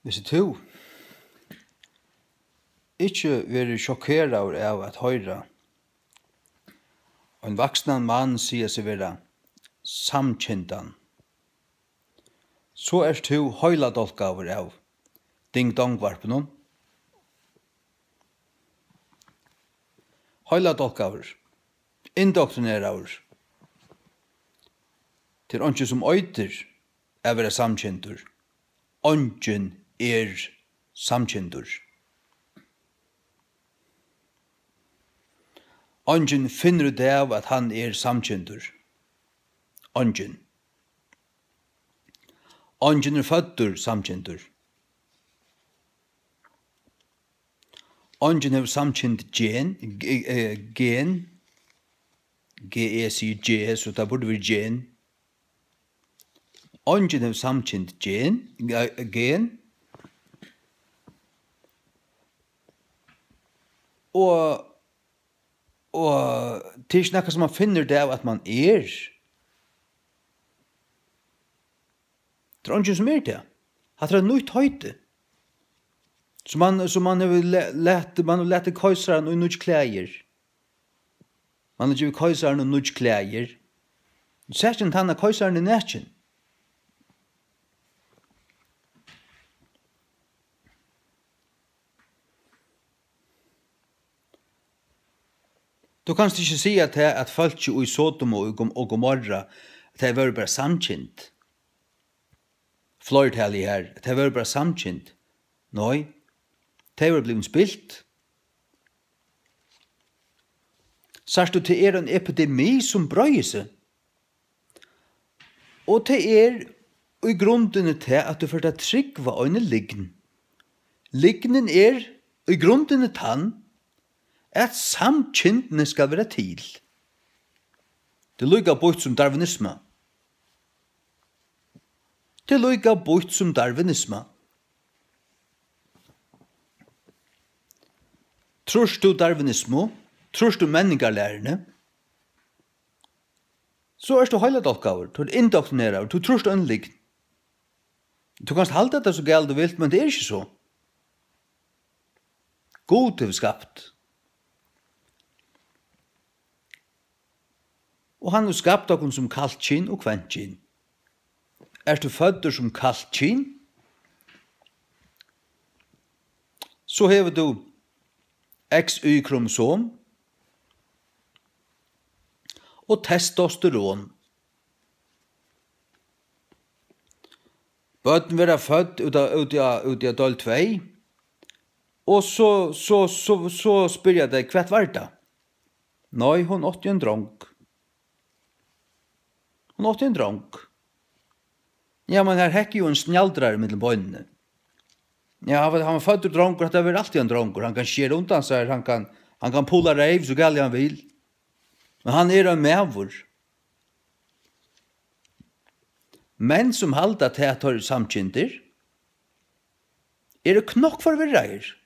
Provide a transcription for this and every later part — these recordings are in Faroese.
Hvis du ikke være sjokkeret av at høyre en vaksnan mann sier seg være samkyndan, så du høyla dolkaver av ding-dong-varpen. Høyla dolkaver, indoktrineraver, til åndsje som øyter er være samkyndur. Åndsjen samkyndur. Åndsjen finner ut av at han samkyndur. Åndsjen. Åndsjen føddur samkyndur. Åndsjen har samkynd gen, G-E-C-G, så det burde være gen. Åndsjen har samkynd gen, og det ikke noe som man finner det av at man Det er åndsjen som det. At det nøyt høyte. Så man har lett køyseren og nøyt klæger. Man har givet køyseren og nøyt klæger. Særskilt han er køyseren i nætjen. Du kan ikke si at folk i Sodom og Gomorra at det var bare samkynt. Fløytali her, at det var bare samkynt. Nei, det var blitt spilt. Sørst du til en epidemi som brøyer seg. Og det i grunden til at du får ta trygg var øyne liggen. Lignen i grunden tann at samkyntene skal være til. Det lykker bort som darwinisme. Det lykker bort som darwinisme. Tror du darwinisme? Tror du menningarlærerne? Så du heilat oppgaver, du indoktrinerer, du tror du ønlig. Du kan halda det så galt du vilt, men det ikke så. God er skapt. Og han har skapt dere som kaldt kinn og kvent kinn. Du fødder som kaldt kinn, så hever du XY-kromosom og testosteron. Bøten vil født ut av døl 2, og så spør jeg deg, hva var det? Nei, hun åtte en dronk. Hun åtte en dronk. Ja, men her hekker jo en snjaldrar mellom bøynene. Ja, han var født og dronker, at det var alltid en dronker. Han kan skjere undan seg, han kan pulla reiv så galt han vil. Men han en mævor. Men som halda til at har samkynter, det knokk for virreier.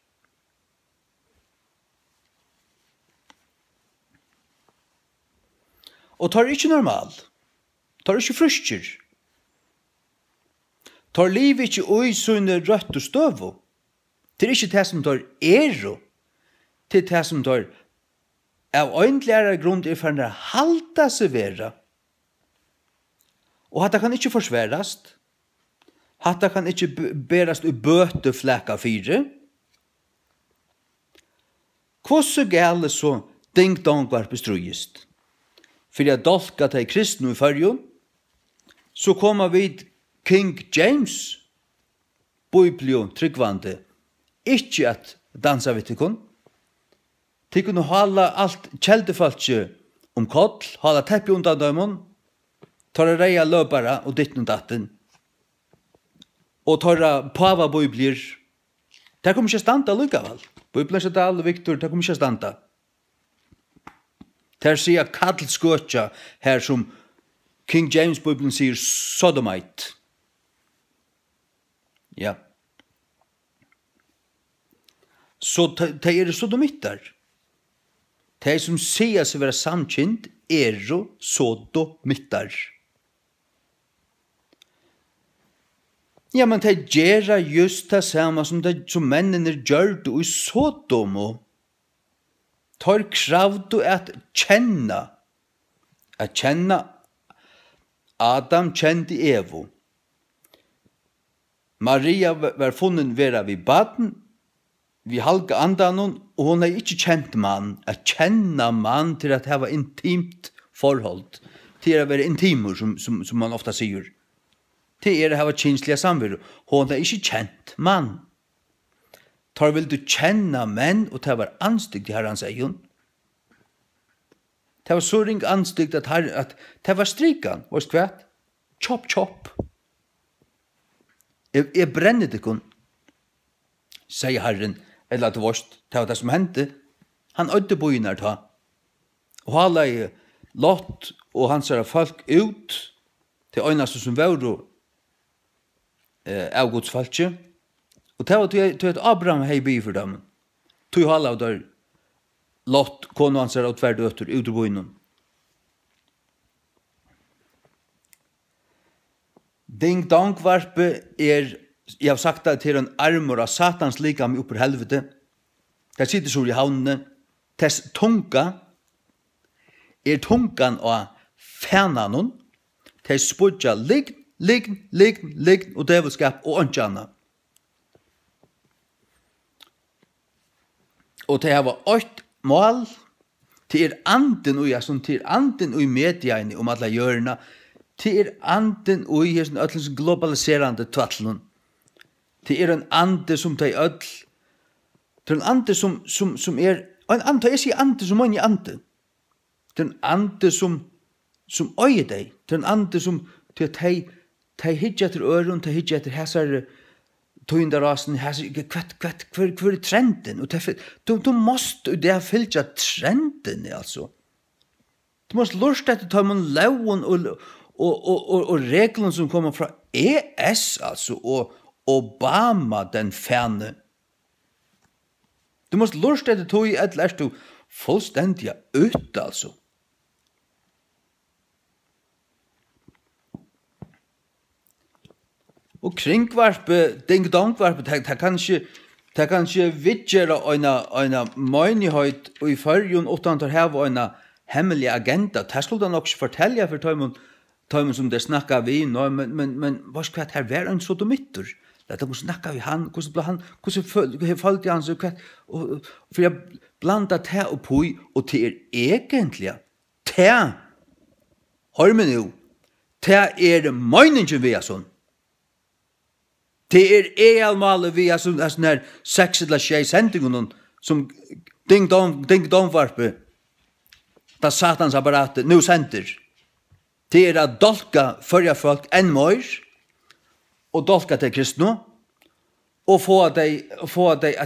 Og tar ikke normal. Tar ikke frusker. Tar liv ikke ui sånne rødt og støv. Det ikke det som tar det det som tar av øyntligere grunn for å halda seg vera. Og hatt det kan ikke forsværast. Hatt det kan ikke berast i bøte fleka 4. Hvordan gale så ding-dong var bestrugist? For jeg dolka til kristne i førjon, så kommer vi King James, Biblio tryggvande, ikke at dansa vi til kun. Til kunne hala alt kjeldefaltje koll, hala teppi undan døymon, tar reia løpara og dittn og datten, og tar pava biblier. Det kommer ikke standa lukkaval. Bibelen er Dal og Victor, det kommer ikke standa. Der sier kattelskøtja her som King James Bibelen sier sodomite. Ja. Så de sodomitter. De som sier seg være samkynt sodomitter. Ja, men det gjør just det samme som mennene gjør det i Sodomo. Tar kravdu at kjenna. At kjenna Adam kjente Evo. Maria var funnet vera vid baden, vi halga andanon, og hon ikke kjent mann. At kjenna mann til at hava intimt forhold. Til å være intimur, som man ofta sier. Til å hava kinsliga samvir. Hon ikke kjent mann. Tar vil du kjenna menn, og det var anstygt i herrans egen. Det var så ring anstygt at det var strikan, og skvært. Chop, chop. Jeg brenner det kun, sier herren, eller at det var det som hendte. Han ødde bøyner ta. Og han lei Lot og hans folk ut til øyneste som var av Guds falske. Og det var til at Abraham hei by for dem. Tog hala av der Lot, kone hans og tverre døtter ut av bøynen. Ding dongvarpe jeg har sagt det til en armor av satans likam oppe i helvete. Det sitter så i havnene. Tess tunga tungan av fænanon. Tess spudja lign og djevelskap og åndjana. Og det var 8 mål til anden og i mediene om alle hjørna. Til anden og i ødels globaliserande tvattelen. Til en ande som de ødel. Til en ande som en ande, jeg sier ande som en ande. Til en ande som øyer deg. Til en ande som til at de hitjer etter øren, de hitjer etter hæsare tøyndarasen, hver trenden? Og du måste det fylja trenden, altså. Du måste lust etter ta man lauen og reglene som kommer fra ES, altså, og Obama, den fæne. Du måste lust etter tog i et lærst du fullstendig ut, altså. Og kringvarpe, ding-dongvarpe, det kan ikke vidgjøre en møgnighet og i førjen utan til å ha en hemmelig agenda. Det skulle han også fortelle for tøymen som det snakket vi nå, men hva skal det her være en sodomitter? Det er snakket vi han, hvordan følte han så kvart, for jeg blandet det oppi, og det egentlig, det, hør meg nå, det møgningen vi er sånn. Det elmalet vi er sånn her 6 eller 6 sendingen som ding-dong-varpe da satans apparatet nå sender. Det å dolka førja folk enn mer og dolka til kristne og få deg å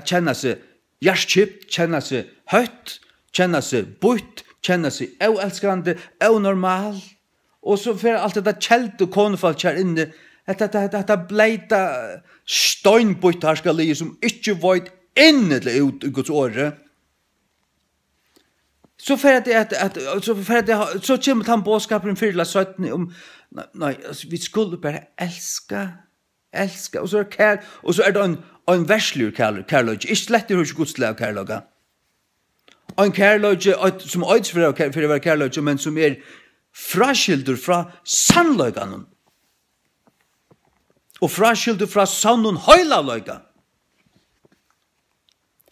kjenne seg hjertkjipt, kjenne seg høyt, kjenne seg bort, kjenne seg oelskrande, onormal og så får alt dette kjelt og konefalt kjær inne Detta bleita steinbøyt herskalige som ikke veit innelig ut i Guds åre. Så kommer han bådskapen 4:17 om nei, altså, vi skulle bare elska, og så det en verslig kærløg, ikke slett det ikke Guds lav kærløg. En kærløg som øyds for å være kærløg, men som fraskilder fra sannløgene. Og fraskilder fra sannon høyla løyga.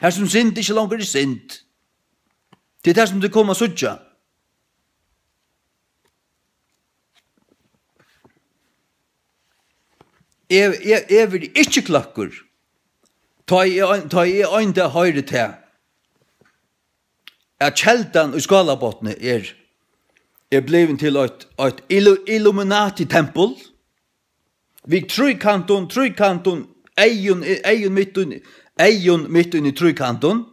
Her som synd ikke langer synd. Det det som det kommer suttja. Jeg vil ikke klakker. Ta i øynde høyre til. At kjeldan og skalabottene blevet til et Illuminati-tempel. Vi trykanton, eion mitt inn i trykanton.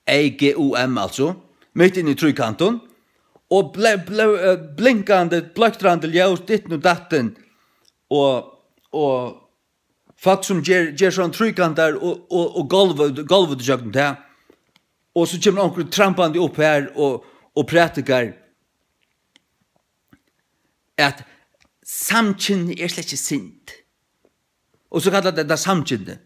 EGOM altså, mitt inn i trykanton. Og blinkande, bløktrande ljøs, ditten og datten. Og folk som gjør sånn trykantar og golvet til jøkken til. Og så kommer onkel trampande opp her og prætikar at samkynning slett ikke synd. Og så kallar det samkynne.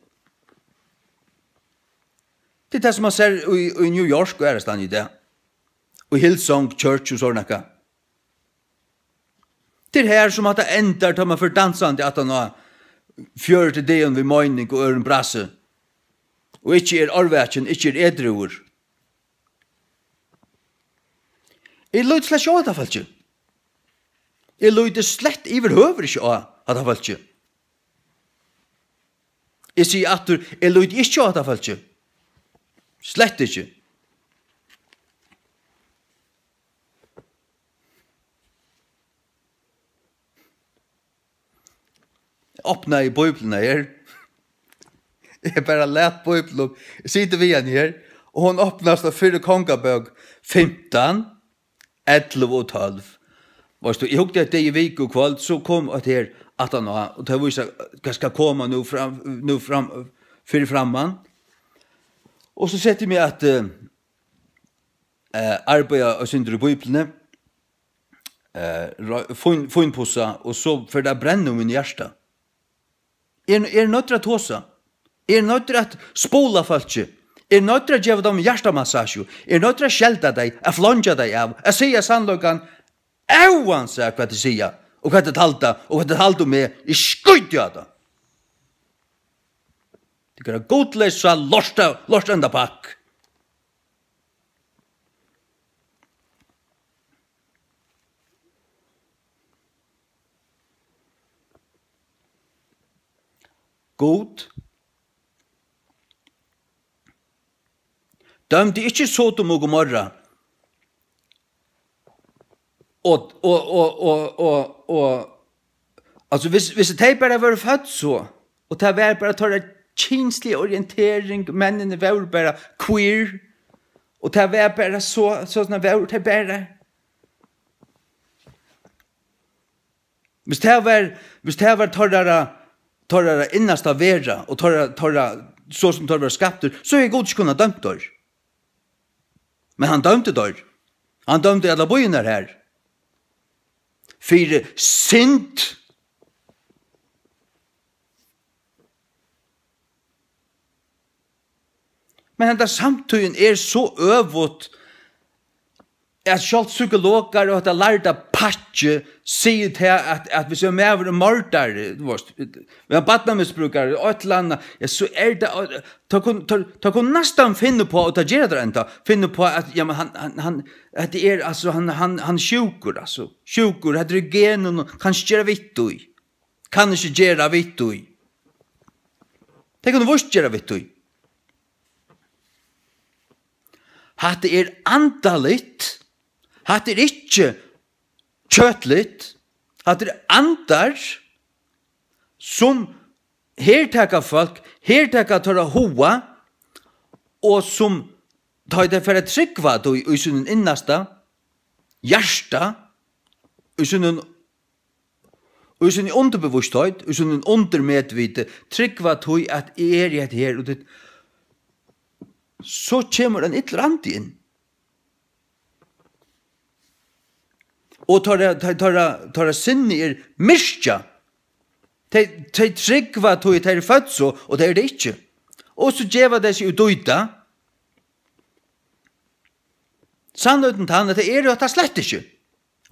Det er det som man ser i New York og stand i det. Og Hillsong Church og sånn noe. Det er her som at det ender til man for dansende at han har fjøret til det ved mening og øren brasse. Og ikke arvetjen, ikke edruer. Jeg lød slett ikke av det falt ikke. Jeg lød slett iverhøver ikke av det falt ikke. Jeg sier at jeg lød ikke av det falt ikke. Slett ikke. Jeg åpner i Bibelen her. Jeg bare let Bibelen. Jeg sitter vi igjen her. Og hun åpner seg 4 kongabøk 15, 11 og 12. Jeg hukte at det i vik og kveld, så kom det her at han har, og det viser hva skal komme nå fram, fyrir framman. Og så setter jeg meg at arbeidet og synder i Bibelen, funpussa, og så for det brenner min hjerte. Er nødt til å tåse? Er nødt til å spola folk? Er nødt til å gjøre dem hjertemassasje? Er nødt til å skjelte deg, å flonge deg av, å si sannløkken, uansett hva de sier, og hva de talte, og hva de talte med, i skudd av det. Det kan godløse lortende pakk. God. Dømte ikke Sodom og Gomorra. Altså hvis det bare var født så, og det var bare tar kinslig orientering, mennene var bare queer, og det var bare sånn var det bare. Hvis det var torra innast av vera, og torra så som torra skapter, så er god ikke kunnet dømt der. Men han dømte der. Han dømte alle bøyene her. For synd. Men denne samtiden er så øvått at selv psykologer og at jeg lærte patje sier til at hvis jeg er med over en mordere, vi har badnamisbrukere og et eller annet, ja, så er det, ta kun nesten finne på, og ta gjøre det enda, finne på at ja, men at det er, altså, han sjuker, altså, sjuker, at det er genen, kan ikke gjøre vitt ui, kan ikke gjøre vitt ui. Det kan du vurs gjøre vitt ui. At det er andaligt, at det er ikke kjøtligt, at det er andar som hertekar folk, hertekar tåra hoa, og som tar det for et tryggva i sin innasta, hjärsta, i sin underbevussthet, i sin undermedvite, tryggva tog at er et her, og det, så kommer en ytler andi inn. Og tar sinne er myrkja. De tryggva tog er født så, og det er det ikke. Og så djeva det seg utøyta. Sannheten til han, det er jo at det slett ikke.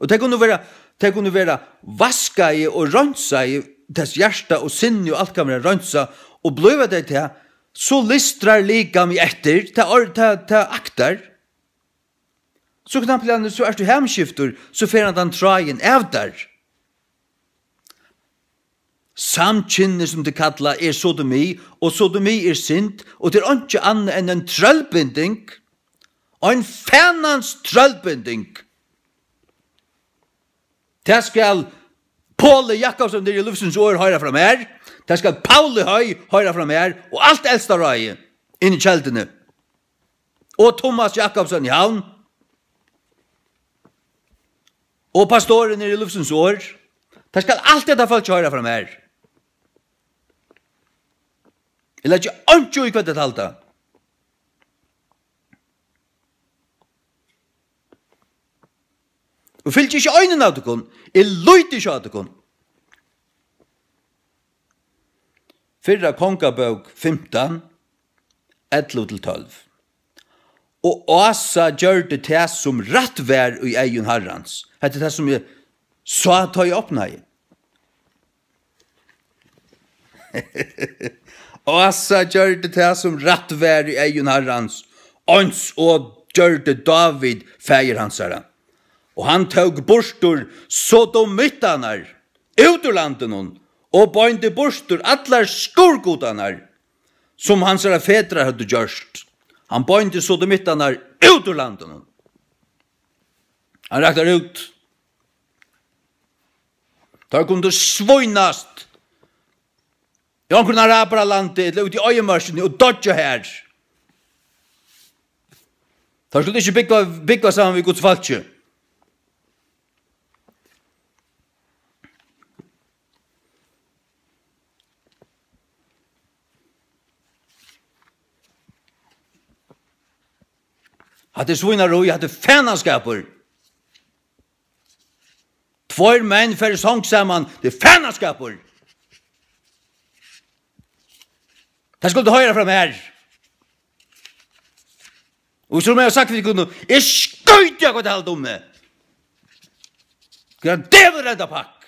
Og det kunne være vaska i og rønsa i dess hjärsta og sinne og alt kan være rønsa, og bløyva det til, så listrar likam i etter, til aktar. Så kan så er du hemskifter, så fer han den tragen av der. Samkynne som det kallar er sodomi, og sodomi er synd, og det er ikke annet enn en trøllbinding, og en fennans trøllbinding. Det skal Paule Jakobsen der i Lufsens år høyre fra mer, det skal Paule Høy høyre fra mer, og alt eldste røye inn i kjeldene. Og Thomas Jakobsen i havn, og pastoren i Lufsens år, det skal alt dette folk høyre fra mer. Eller ikke ønsker i hva det talte. Og fyllt ikke øynene av dere, jeg løyte ikke av dere. Fyrra kongabok 15, 11-12. Og Asa gjør det til som rett vær i egen herrens. Det er det som jeg sa ta i åpnet. Asa gjør det til som rett vær i egen herrens. Ons og gjør det David feir hans herre. Og han tog borstor sodomittanar ut ur landen hon, og bøynde borstor allar skurgodanar som hans herre fedrar hadde gjørst. Han bøynde sodomittanar ut ur landen hon. Han raktar ut. Der kunne svøynast i omkring arabera landet, eller ut i øyemarsjen, og dodja her. Der skulle ikke bygga sammen ved Guds falskje. Hadde svinaroi, hadde fænaskaper. Tvær menn fyrir sång saman, det fænaskaper. Det skulle du høyre fram her. Og som jeg har sagt til deg, jeg skøyt jeg godt halvt om det. Skal jeg dævel redda pakk.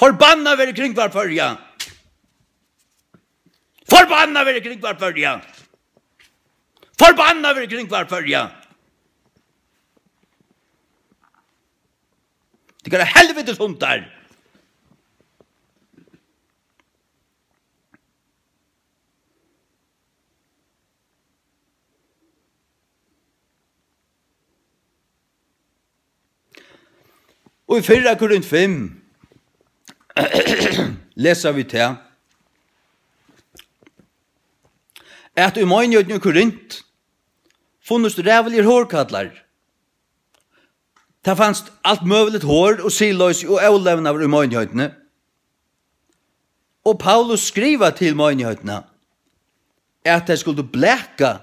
Forbanna veri kring var førja. Forbanna veri kring var førja. Forbanna veri kring var førja. Det kan helvetes hundar. Og i 4 Korint 5 leser vi til at i møgnjøtten i Korint funnes rævelige hårkadlar. Det fanns alt møvlet hår og siløys og avlevna i møgnjøttene. Og Paulus skriva til møgnjøttene at de skulle bleka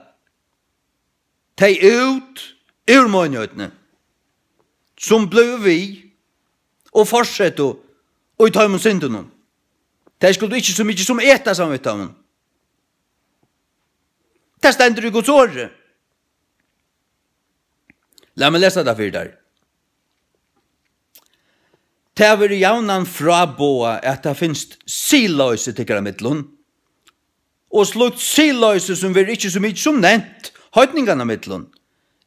de ut ur møgnjøttene som ble vi og fortsette og i tøymon synden. Det skulle ikke så mye som eta sammen med tøymon. Det stender i Guds åre. La meg lese det for der. Det er vært jaunan fraboa at det finnes siløyse til karamidlun, og slukt siløyse som vi ikke så mye som nevnt, høytningene av midlun,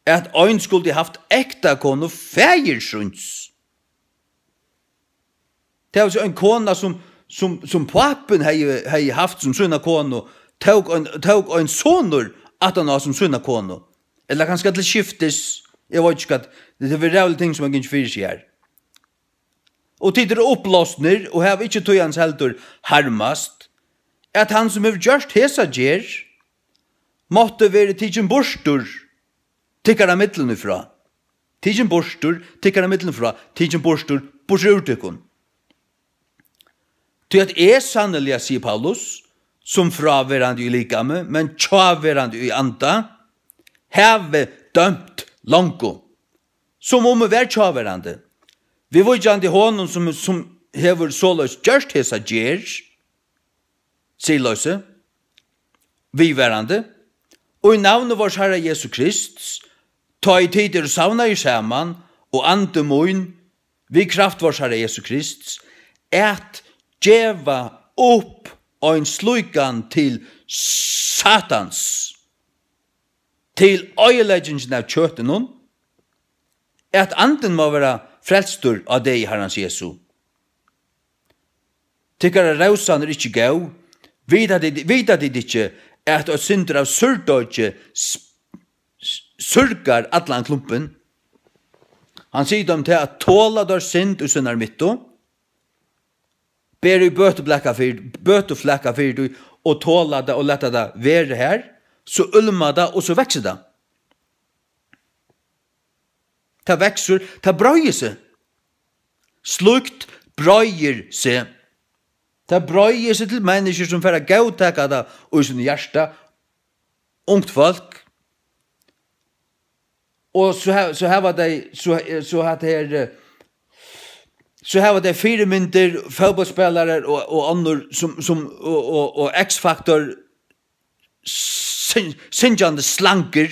at øyn skulle haft ekta kon og feirsunds. Det var en kona som papen hei haft som sunna kona, tog en sonur at han har som sunna kona. Eller kanskje til skiftes, jeg vet ikke at det er rævlig ting som han ikke fyrir seg her. Og tider opplåsner, og har ikke tog hans heldur harmast, at han som har gjørst hesa gjer, måtte være tidsen borstur, tikkara middelen ifra. Tidsen borstur, tikkara middelen ifra, tidsen borstur, borstur urtikon. Til at sannelig, sier Paulus, som fraverande i likame, men tjaverande i anda, heve dømt langko, som om vi er tjaverande. Vi var ikke an til hånden som hever såløs gjørst hesa gjer, siløse, vi verande, og i navnet vårs Herre Jesu Krist, ta i tider savna i saman, og ande moin, vi kraft vårs Herre Jesu Krist, et djeva opp ein slukan til Satans, til øyeleggendsen av kjøten hon, at anden må være frelstur av deg, Herrens Jesu. Tykkara rausan ikke gau, vita dit ikke at å synder av surdøyge surgar atlan klumpen. Han sier dem til at tåla der synd og synder mitto, ber i bøteflekka fyrir du, og tåla det og letta det være her, så ulma det og så vekser det. Ta växer, ta brøyer seg. Slukt brøyer seg. Ta brøyer seg til mennesker som får gautaka det og sin hjärsta. Ungt folk. Og så har det fire mynter, fotbollsspelare og andre og X-faktor synjande slanker.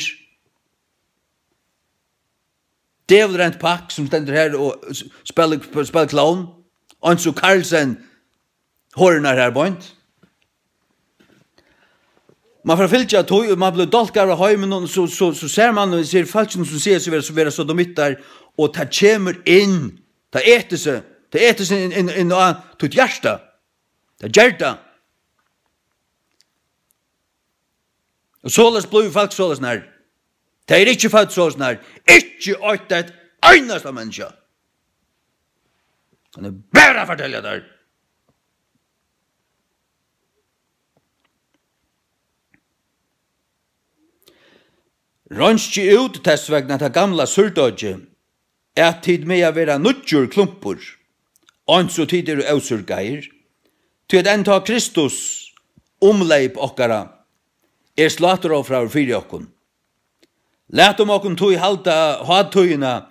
Djävulrent Pakk som stender her og spiller clown. Anso Carlsen hårnar her bort. Man får fylja tog, man blir dolkar av heimen, og så ser man, og ser folk som ser seg være sodomitter, og det kommer inn, det eter seg inn og tog hjärsta, det gjerta. Og såles blir folk såles nær. Det ikke født såles nær. Ikke åtte et eneste menneske. Kan jeg bare fortelle der. Rønski ut testvægna ta gamla surdodje, tid med å være nutjur klumpur, og så tid ausurgeir, til at enta Kristus omleip okkara, slater av fra fyrir okkun. Læt okkun tog halda hadtøyina,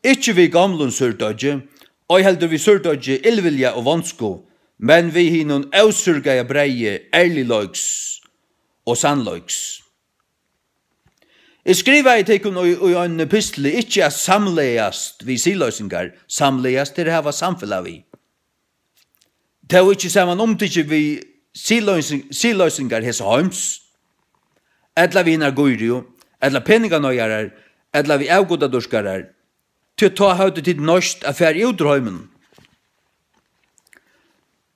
ikkje vi gamlun surdodje, og heldur vi surdodje illvilja og vansko, men vi hinun ausurgeia breie, ærligløyks og sannløyks. Jeg skriver i tekun og en epistle, ikke at samleiast vi siløysingar, samleiast til å hava samfellag vi. Det er jo ikke saman omtidje vi siløysingar hese heims, edla vi hinnar gøyrio, edla peninganøyarar, edla vi avgodadorskarar, til å ta høyde til norsk affær i utrheimen.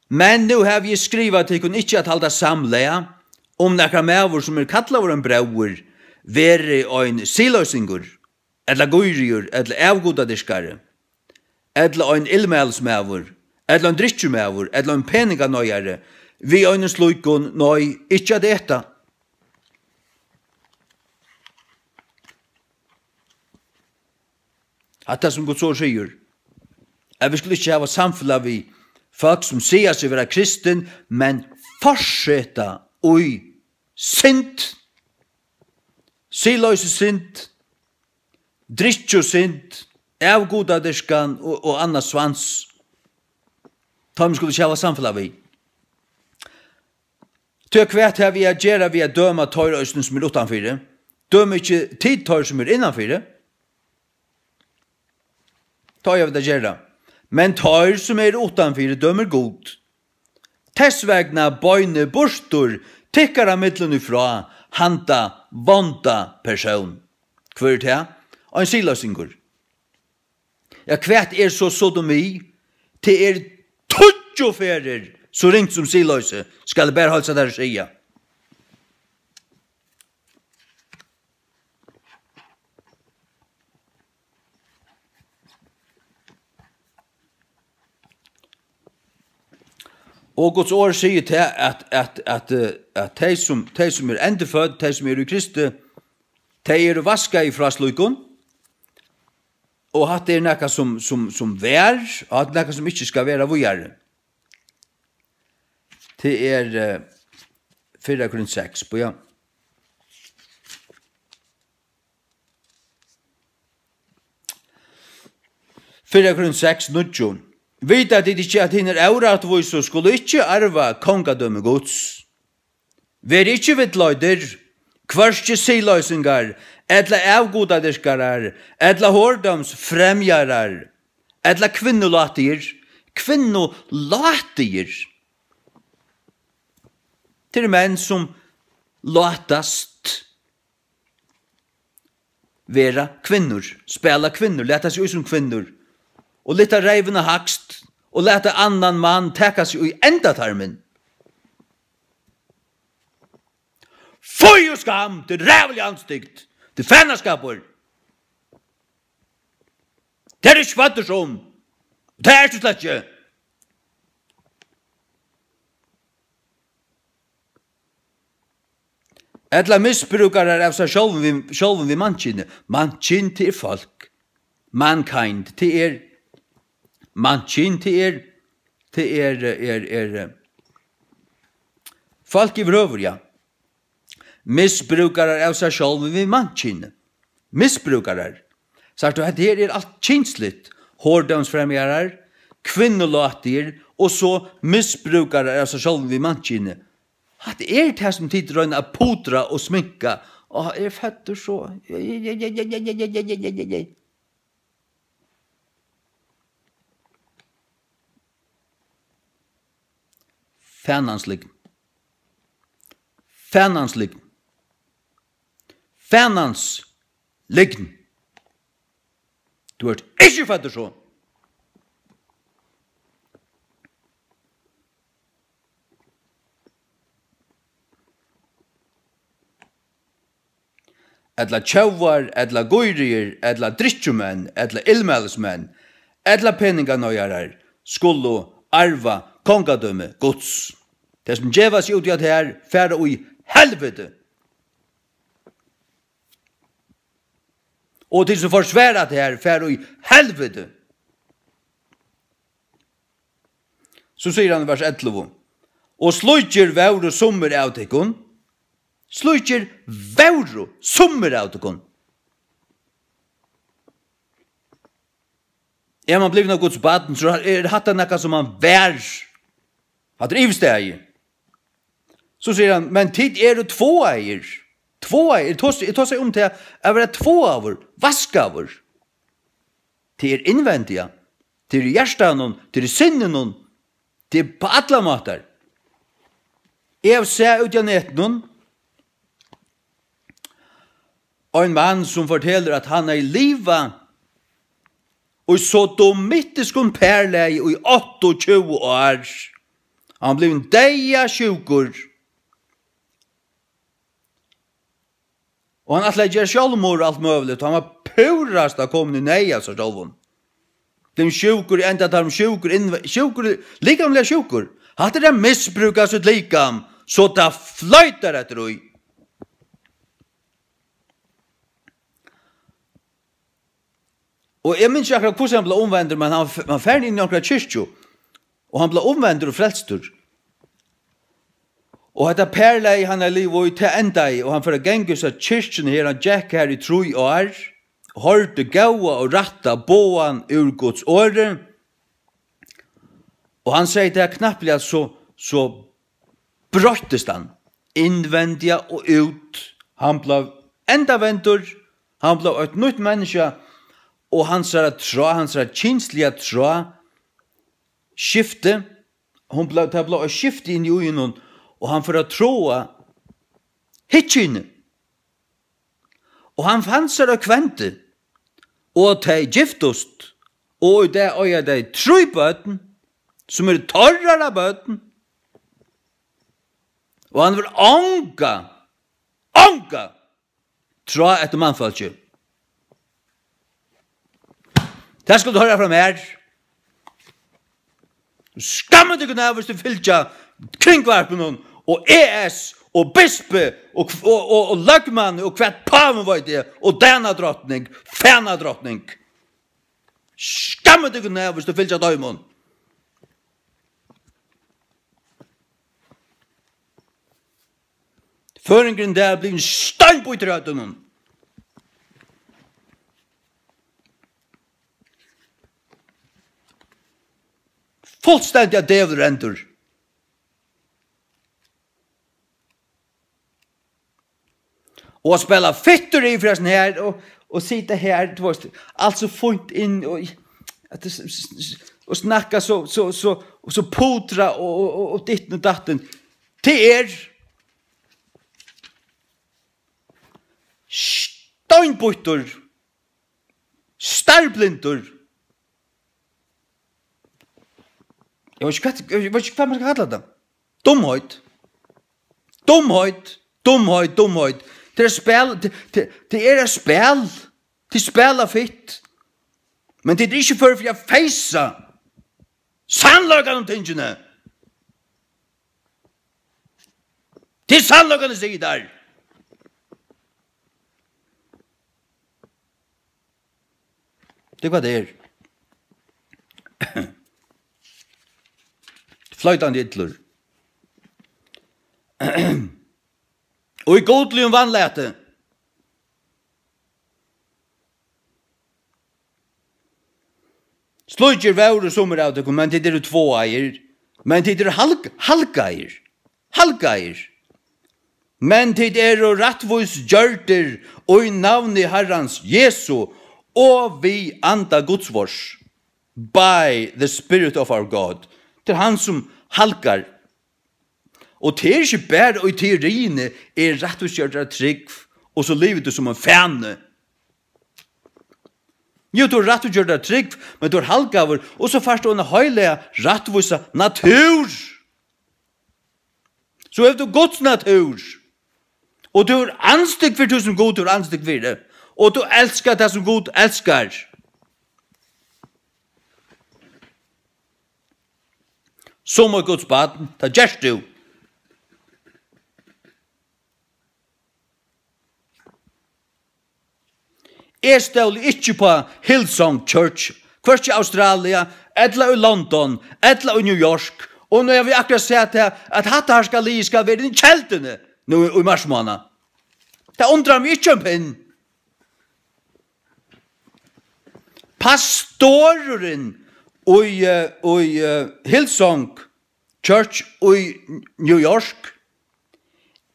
Men nu har vi skrivet til tekun ikke at halda samleia, nekra mevor som kallavur en brauer, vere ein siløysingur, eller gøyriur, eller avgodadiskare, eller ein ilmælsmævur, eller ein drikkjumævur, eller ein peninganøyare, vi ein slukun nøy, ikkje at etta. At det som Guds ord sier, at vi skulle ikke hava samfunnet vi folk som sier seg være kristen, men fortsetta ui sint, siløyse sint, drittjo sint, avgodadirskan og anna svans. Tom skulle ikke hava samfunnet vi. Til hvert har vi a gjerra vi a døma tøyrøysen som utanfyrir, døma ikke tid tøyr som innanfyrir, tøy av det gjerra. Men tøyr som utanfyrir dømer god. Tessvegna bøyne borstor, tykkara middelen ifra, handa vonda person. Hver det? Og en siløysingur. Ja, hvert så sodomi, til tutsjoferer, så ringt som siløyse, skal bare holde seg der og skia. Og Guds ord sier til at de som endefødd, de som i Kristi, de vaska ifra slukon, og hatt det nekka som vær, og hatt nekka som ikke skal være vujare. Det 4 Korint 6, på ja. Fyrre Korint 6, 9. Vita det ikke at hinner auratvois og skulle ikke arva kongadømme gods. Ver ikke vittløyder, kvarske siløysingar, etla avgodadirskarar, etla hårdoms fremjarar, etla kvinnolatier, til menn som latast vera kvinnor, spela kvinnor, leta seg ut som kvinnor, og leta reivna hakst, og leta annan mann teka seg i endatarmen. Føy og skam, det rævlig anstygt, det fennaskapur. Det ikke fatter som, det ikke slett ikke. Etla misbrukar av seg sjálven vi mannkynne. Mannkynne til folk. mankind, til manchin, til folk i vrøver, ja. Missbrukare av seg selv ved manchin. Missbrukare. Så at det her alt kinsligt. Hårdomsfremgjærer, kvinnelåter, og så missbrukare av seg selv ved manchin. At det som tid røyne av pudra og sminka. Og født og så. Fananslig. Du er ikke født og så. Edla tjauvar, edla goyrir, edla drittjumenn, edla ilmælsmenn, edla peninganøyarar, skulle arva kongadømme gods. Det som djeva seg ut i at her, færa ui helvete. Og de som forsværa at her, færa ui helvete. Så sier han i vers 11. Og slutjer vauru sommer av tekon, slutjer vauru sommer av tekon. Er man blivit av Guds baden, så hatt han nekka som man vær. Hatt er ivsteg. Så sier han, men tid er det två eier. Två eier. Jeg tar seg om til å være två av vaskavur. Til innvendiga. Til hjertan, til sinnen, til på alle måter. Jeg ser ut av netten, og en mann som forteller at han er i livet, og så domittiskon perlei i 28 år. Han blev en deia sjukur. Og han atlet gjør sjálfmord og alt møvlet. Han var purast av kommet i neia, sa sjálfun. Den sjukur, enda tar sjukur, likamlega sjukur. Hatt det missbruka sitt likam, så ta fløytar etter ui. Og jeg minns ikke akkurat hvordan han ble omvendt, men han færdig inn i akkurat kyrkjo, og han ble omvendt og frelstur. Og dette perlei han er liv og til enda i, og han fyrir gengus av kyrkjen her, han gikk her i 3 år, hørte gaua og ratta boan ur Guds åre, og han sier det knapplig at så brøttest han, innvendiga og ut, han ble enda ventur, han ble et nytt menneske, og hans kinsliga tråd, skifte, det ble et skifte inn i ugen, og han får tråa hittkynne. Og han fann seg av kvente, og de giftost, og det er de trøybøten, som er torrar av bøten, og han vil anka, tråd etter mannfalskje. Det skal du høre fra meg. Skammer deg av hvis du fylltja kringvarpen og ES og bispe og lagmann og kvart paven var det og denne drottning, fena drottning. Skammer deg av hvis du fylltja døymon. Føringen der blir en stein på i trøten. Fullständiga djävulrentor. Och spela fittor i förresten här och sitta här, du vet, alltså fint in och snacka så putra och ditten och datten till steinbuttor, starblintor. Jag vet inte vad man ska kalla det. Dumhet. Det är spel, det är ett spel. Det spelar fitt. Men det är inte för jag fejsa. Sannlagan om tingene. Det är sannlagan i sig där. Det var det Fløytande ytler. Og i godlig om vannlete. Sløyger våre sommer av det, men det 2 eier. Men det halkeier. Halkeier. Men det rattvis gjørter og i navn i Herrans Jesu og vi anda Gudsvors by the Spirit of our God. Det han som halkar. Og det ikke bare og i teorien rattvis gjørter trygg og så lever du som en fane. Jo, du rattvis gjørter trygg, men du halkaver og så først du en høylige rattvisa natur. Så er du Guds natur. Og du anstig for det som Gud er anstig for det. Og du elskar det som Gud elskar. Som er Guds baden, det gjør du. Jeg stål ikke på Hillsong Church, først i Australia, eller i London, eller i New York, og nå har vi akkurat sett at hatt skal være i kjeltene nå i marsmåned. Det undrar meg ikke om henne. Pastoren i Hillsong Church i New York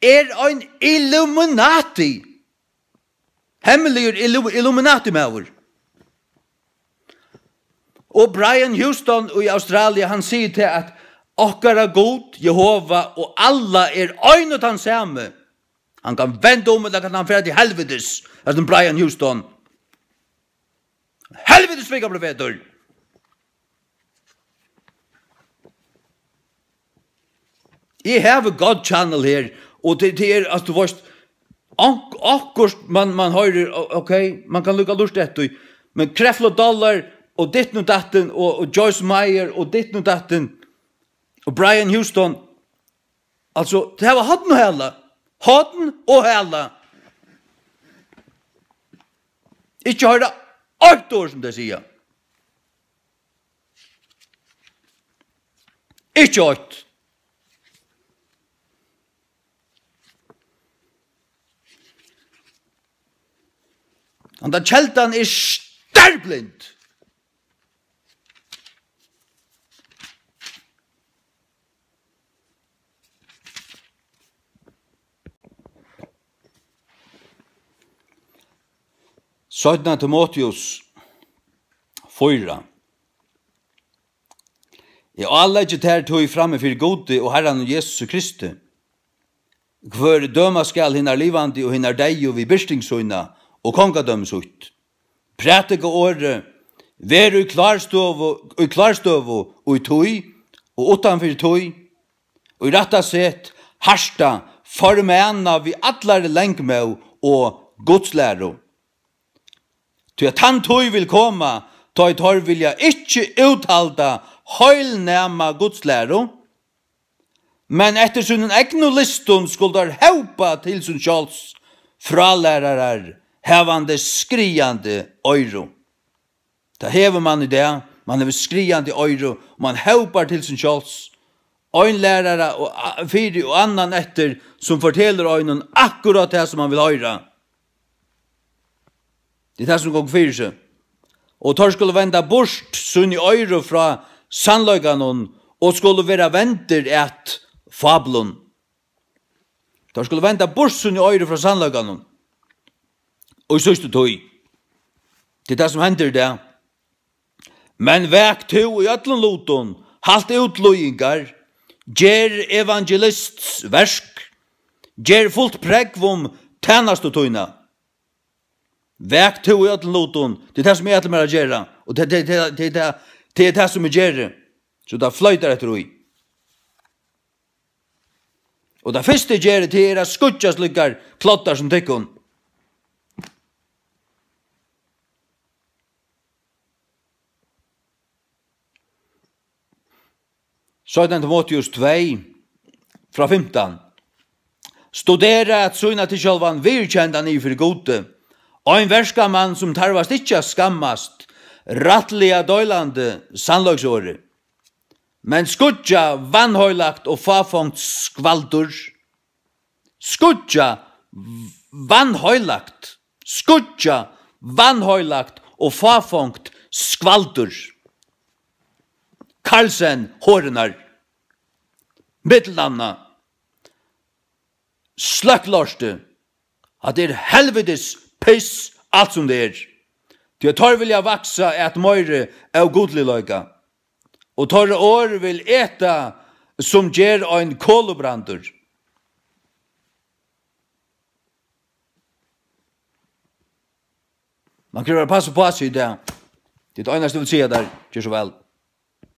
en Illuminati. Hemmelig Illuminati-maver. Og Brian Houston i Australia, han sier til at okkara god, Jehova, og alla øyn og han samme. Han kan vende om, eller kan han fære til helvetes, som Brian Houston. Helvetes vega profeter! Jeg har God channel her, og det at du varst, akkurat man hører, ok, man kan lukka lurt etter, men Kreflo Dollar, og ditt og datten, og Joyce Meyer, og ditt og datten, og Brian Houston, altså, det var hatten og hela. Ikke høyre 8 år, som det sier. Ikke 8. Og da kjeltan sterblind. Sødna Timotheus 4. Jeg anlegger ter tog framme for gode og Herren og Jesus Kristi. Hver døma skal hinna livande og hinna deg og vi byrstingssøyna og kongadømmes ut. Prætika året, vær i klarstøv og i tøy, og utanfor tøy, og i retta sett, harsta, formena vi atlar lengmau og godslæro. Til at han tøy vil komme, tøy tar vil jeg ikke uthalda høylnæma godslæro, men etter sin egnu listun skulle der helpa til sin sjåls fralærarar, hevande skriande øyro. Da hever man i det, man hever skriande øyro, man helpar til sin sjåls, øynlærare og fyri og annan etter, som forteller øynen akkurat det som man vil høyra. Det er det som går fyrir seg. Og tar skulle venda bort sunn i øyro fra sannløyganon, og skulle være venter et fablon. Tar skulle venda bort sunn i øyro fra sannløyganon, og i søste tøy. Det er det som hender det. Men vek to i ötlun loton, halt utløyingar, gjer evangelists versk, gjer fullt pregvom tænast og tøyna. Vek to i ötlun loton, det er det som jeg ætler meg å gjøre, og det er det som jeg gjør, så det fløyter etter ui. Og det første jeg gjør, det er skutjas lykkar klottar som tykkun. Søyden Timotheus 2, fra 15. Studera at søyna til sjølvan virkjendan i for gode, og en verskamann som tarvast ikkje skammast, rattliga døylande sannløgsåret. Men skudja vannhøylagt og fafongt skvaldur. Skudja vannhøylagt. Skudja vannhøylagt og fafongt skvaldur. Karlsen hårenar. Mittelanna. Sløkklorste. At det helvedes piss alt som det De tar vilja vaksa et møyre av godlig løyga. Og tar år vil eta som ger ein kolobrandur. Man kan passa på seg i det. Det er eneste vil si der, gjør så vel.